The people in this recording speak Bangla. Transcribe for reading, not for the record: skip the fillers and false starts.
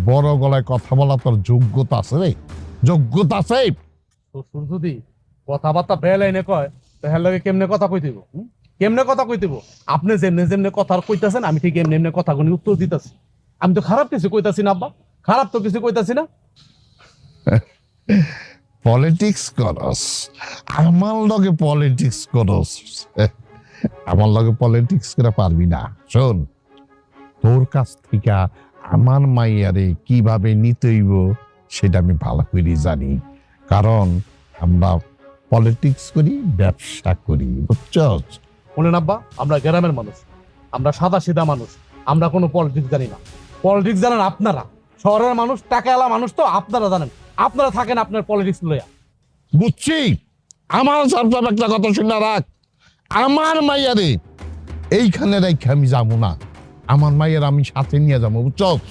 বড় গলায় কথা বলা তোর যোগ্যতা আছে রে? যোগ্যতা আছে? শ্বশুর যদি কথাবার্তা বেলাইনে কয় তাহলে লগে কেমনে কথা কই দিব? কেমনে কথা কই দিব? আপনি যেমনে যেমনে কথা কইতাছেন আমি ঠিক এমনি এমনি কথাগুলি উত্তর দিতাছি। আমি তো খারাপ কিছু কইতাছি না আব্বা, খারাপ তো কিছু কইতাছি না। পলিটিক্স করস, আমার লগে পলিটিক্স করস। আমার লগে পলিটিক্স করে পারবি না। শোন, তোর কাছ থেকে আমার মাইয়ারে কিভাবে নিতে হইব সেটা আমি ভালো করে জানি, কারণ আমরা পলিটিক্স করি, ব্যবসা করি, বুঝছস? শুনেন আব্বা, আমরা গ্রামের মানুষ, আমরা সাদা সিধা মানুষ, আমরা কোনো পলিটিক্স জানি না। পলিটিক্স জানেন আপনারা, শহরের মানুষ, টাকাওয়ালা মানুষ, তো আপনারা জানেন, আপনারা থাকেন আপনার পলিটিক্স লইয়া। বুঝছি। আমার সারপ্রাইজ একটা কথা শুনে রাখ, আমার মাইয়ারে এইখানে রেখে আমি যাবো না, আমার মাইয়ার আমি সাথে নিয়ে যাবো, বুঝছস?